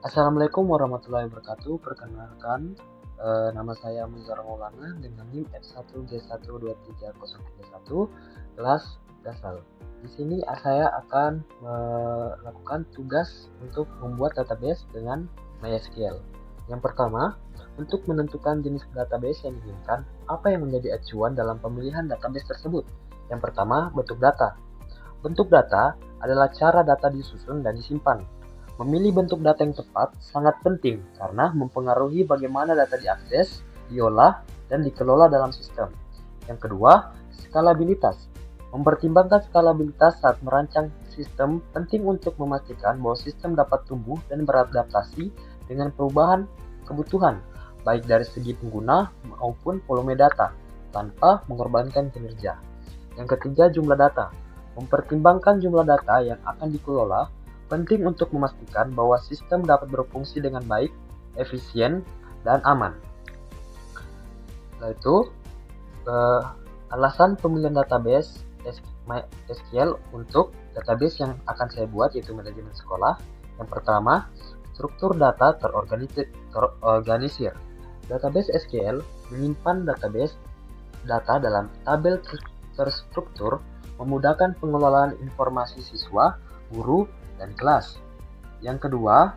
Assalamualaikum warahmatullahi wabarakatuh. Perkenalkan, nama saya Muzar Maulana dengan NIM F1G12301 kelas dasar. Di sini saya akan melakukan tugas untuk membuat database dengan MySQL. Yang pertama, untuk menentukan jenis database yang diinginkan, apa yang menjadi acuan dalam pemilihan database tersebut? Yang pertama, bentuk data. Bentuk data adalah cara data disusun dan disimpan. Memilih bentuk data yang tepat sangat penting karena mempengaruhi bagaimana data diakses, diolah, dan dikelola dalam sistem. Yang kedua, skalabilitas. Mempertimbangkan skalabilitas saat merancang sistem penting untuk memastikan bahwa sistem dapat tumbuh dan beradaptasi dengan perubahan kebutuhan, baik dari segi pengguna maupun volume data, tanpa mengorbankan kinerja. Yang ketiga, jumlah data. Mempertimbangkan jumlah data yang akan dikelola penting untuk memastikan bahwa sistem dapat berfungsi dengan baik, efisien, dan aman. Setelah itu, alasan pemilihan database SQL untuk database yang akan saya buat yaitu manajemen sekolah. Yang pertama, struktur data terorganisir. Database SQL menyimpan database data dalam tabel terstruktur, memudahkan pengelolaan informasi siswa, guru, dan kelas. Yang kedua,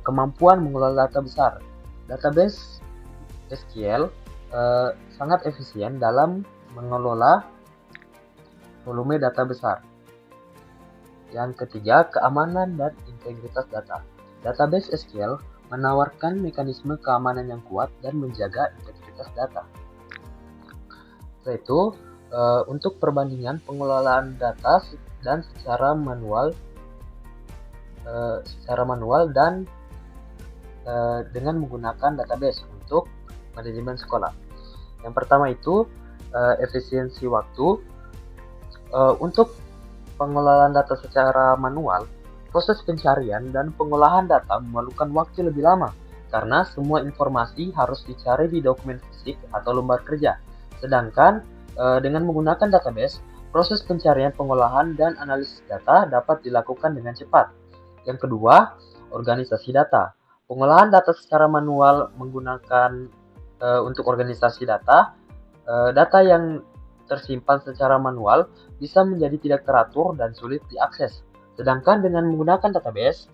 kemampuan mengelola data besar. Database SQL sangat efisien dalam mengelola volume data besar. Yang ketiga, keamanan dan integritas data. Database SQL menawarkan mekanisme keamanan yang kuat dan menjaga integritas data. Setelah itu, untuk perbandingan pengelolaan data dan secara manual dan dengan menggunakan database untuk manajemen sekolah. Yang pertama itu efisiensi waktu. Untuk pengelolaan data secara manual, proses pencarian dan pengolahan data memerlukan waktu lebih lama karena semua informasi harus dicari di dokumen fisik atau lembar kerja. Sedangkan dengan menggunakan database, proses pencarian, pengolahan, dan analisis data dapat dilakukan dengan cepat. Yang kedua, organisasi data. Pengolahan data secara manual menggunakan untuk organisasi data, data yang tersimpan secara manual bisa menjadi tidak teratur dan sulit diakses. Sedangkan dengan menggunakan database,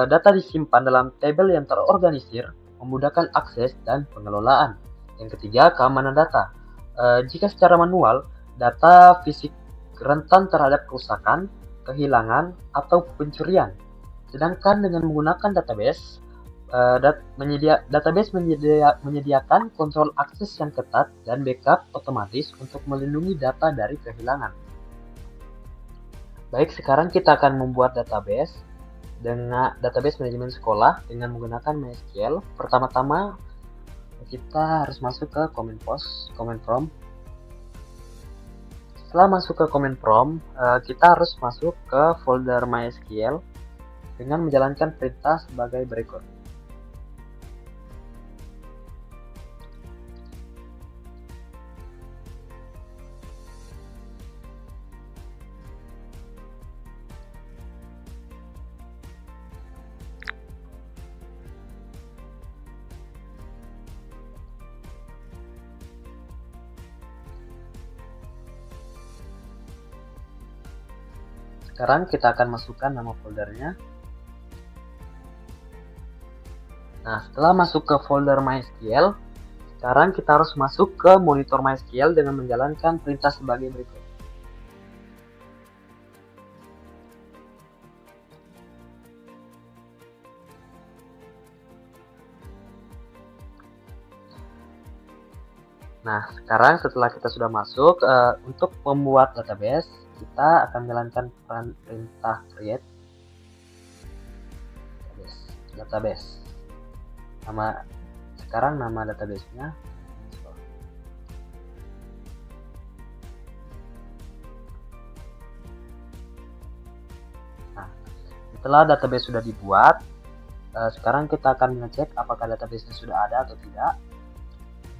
data disimpan dalam tabel yang terorganisir, memudahkan akses dan pengelolaan. Yang ketiga, keamanan data. Jika secara manual, data fisik rentan terhadap kerusakan, kehilangan, atau pencurian. Sedangkan dengan menggunakan database, menyediakan kontrol akses yang ketat dan backup otomatis untuk melindungi data dari kehilangan. Baik, sekarang kita akan membuat database dengan database manajemen sekolah dengan menggunakan MySQL. Pertama-tama kita harus masuk ke command prompt. Setelah masuk ke command prompt, kita harus masuk ke folder MySQL dengan menjalankan perintah sebagai berikut. Sekarang kita akan masukkan nama foldernya. Nah, setelah masuk ke folder MySQL, sekarang kita harus masuk ke monitor MySQL dengan menjalankan perintah sebagai berikut. Nah, sekarang setelah kita sudah masuk, untuk membuat database, kita akan menjalankan perintah create database. Sekarang nama database-nya. Nah, setelah database sudah dibuat, sekarang kita akan mengecek apakah database-nya sudah ada atau tidak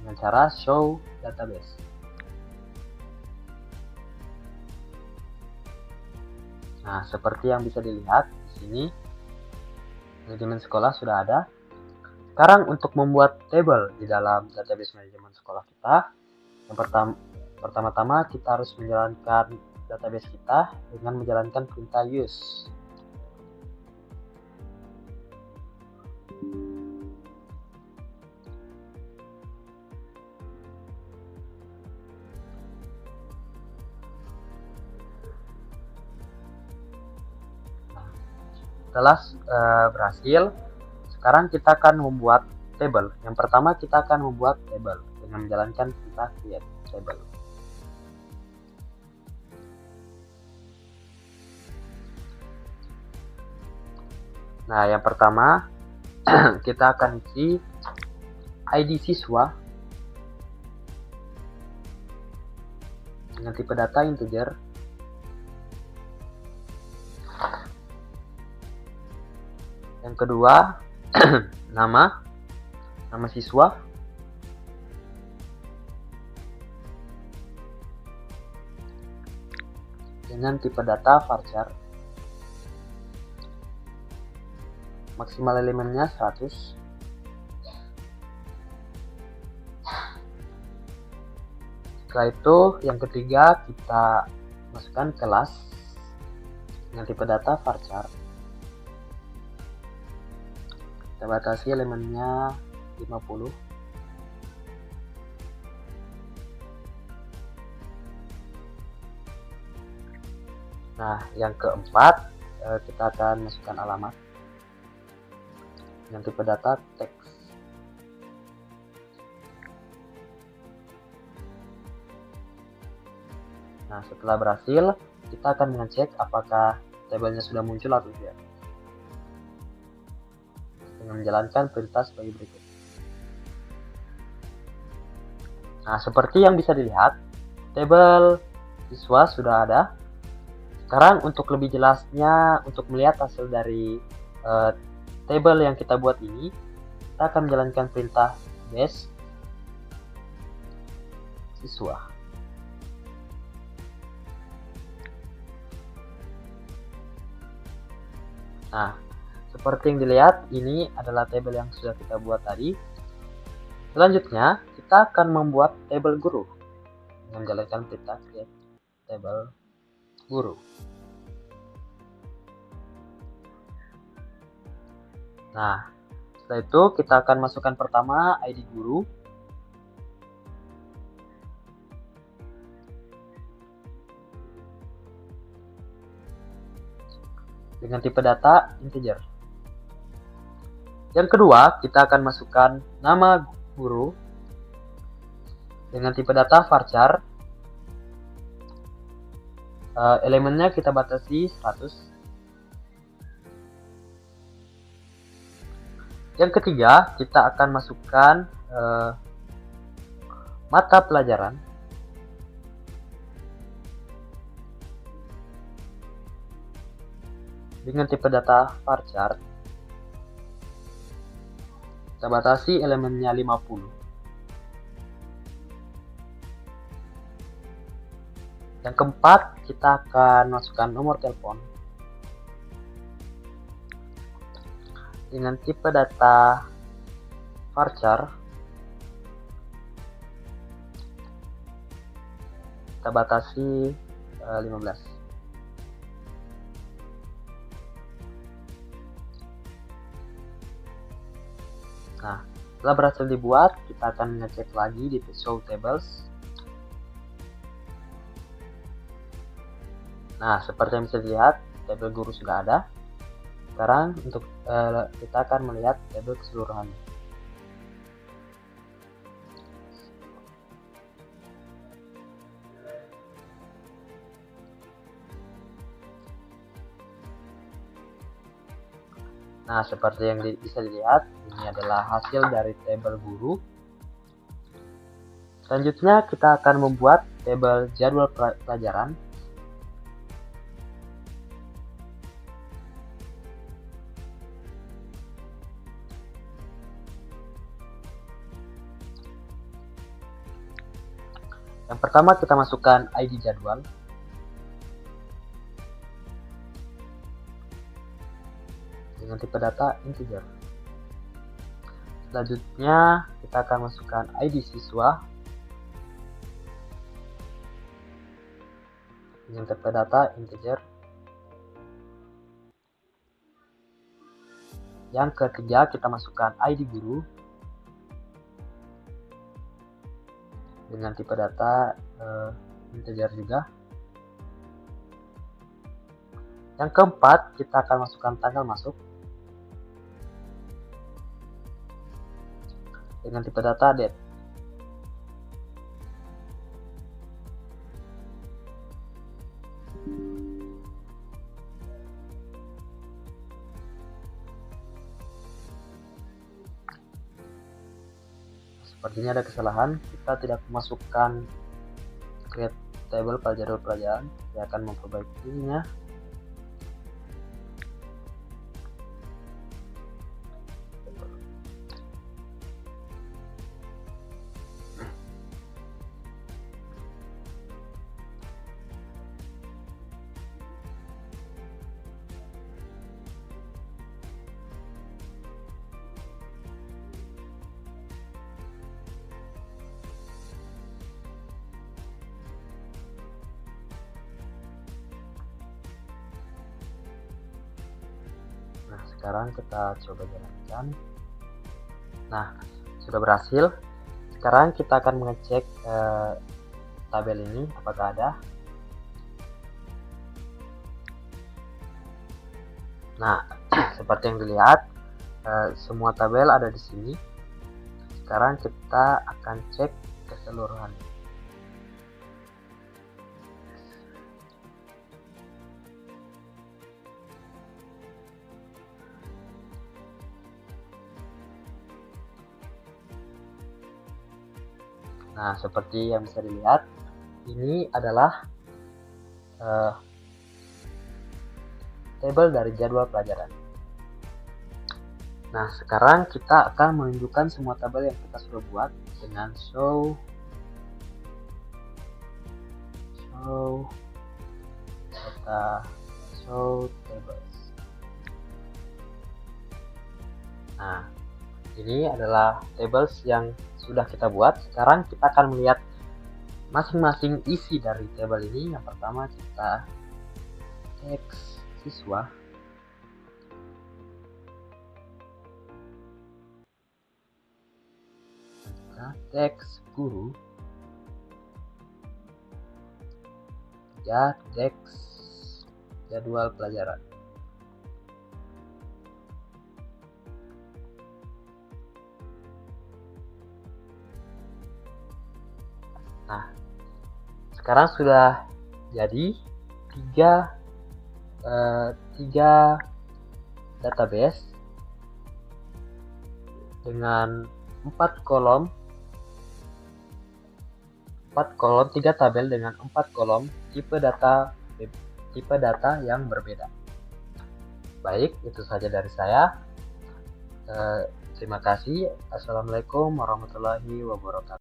dengan cara show database. Nah, seperti yang bisa dilihat di sini, Manajemen sekolah sudah ada. Sekarang untuk membuat table di dalam database manajemen sekolah kita, yang pertama-tama kita harus menjalankan database kita dengan menjalankan perintah use. Setelah berhasil, sekarang kita akan membuat table. Yang pertama kita akan membuat table dengan menjalankan perintah create table. Nah, yang pertama kita akan isi ID siswa dengan tipe data integer. Yang kedua, nama siswa. Dengan tipe data varchar. Maksimal elemennya 100. Setelah itu, yang ketiga kita masukkan kelas dengan tipe data varchar. Kita batasi elemennya 50. Nah, yang keempat kita akan masukkan alamat dengan tipe data teks. Nah, setelah berhasil, kita akan mengecek apakah tabelnya sudah muncul atau tidak dengan menjalankan perintah sebagai berikut. Nah, seperti yang bisa dilihat, tabel siswa sudah ada. Sekarang untuk lebih jelasnya, untuk melihat hasil dari tabel yang kita buat ini, kita akan menjalankan perintah base siswa. Nah, seperti yang dilihat, ini adalah tabel yang sudah kita buat tadi. Selanjutnya, kita akan membuat tabel guru dengan menjalankan perintah create tabel guru. Nah, setelah itu kita akan masukkan pertama ID guru. Dengan tipe data integer. Yang kedua, kita akan masukkan nama guru dengan tipe data varchar. Elemennya kita batasi 100. Yang ketiga, kita akan masukkan mata pelajaran dengan tipe data varchar. Kita batasi elemennya 50. Yang keempat, kita akan masukkan nomor telepon dengan tipe data varchar. Kita batasi 15. Nah, setelah berhasil dibuat, kita akan ngecek lagi di show tables. Nah, seperti yang bisa dilihat, tabel guru sudah ada. Sekarang untuk kita akan melihat tabel keseluruhan. Nah, seperti yang bisa dilihat, ini adalah hasil dari tabel guru. Selanjutnya, kita akan membuat tabel jadwal pelajaran. Yang pertama, kita masukkan ID jadwal. dengan tipe data integer. Selanjutnya kita akan masukkan ID siswa dengan tipe data integer. Yang ketiga kita masukkan ID guru dengan tipe data integer juga. Yang keempat kita akan masukkan tanggal masuk dengan tipe data date. Sepertinya ada kesalahan, kita tidak memasukkan create table pada jadwal pelajaran. Saya akan memperbaikinya. Nah, sekarang kita coba jalankan. Nah, sudah berhasil. Sekarang kita akan mengecek tabel ini apakah ada. Nah, seperti yang dilihat, semua tabel ada di sini. Sekarang kita akan cek keseluruhan. Nah, seperti yang bisa dilihat, ini adalah tabel dari jadwal pelajaran. Nah, sekarang kita akan menunjukkan semua tabel yang kita sudah buat dengan show tables. Nah, ini adalah tables yang sudah kita buat. Sekarang kita akan melihat masing-masing isi dari tabel ini. Yang pertama kita teks siswa, kita teks guru, ya teks jadwal pelajaran. Nah, sekarang sudah jadi tiga database dengan 4 kolom, 3 tabel dengan 4 kolom tipe data yang berbeda. Baik, itu saja dari saya. Terima kasih. Assalamualaikum warahmatullahi wabarakatuh.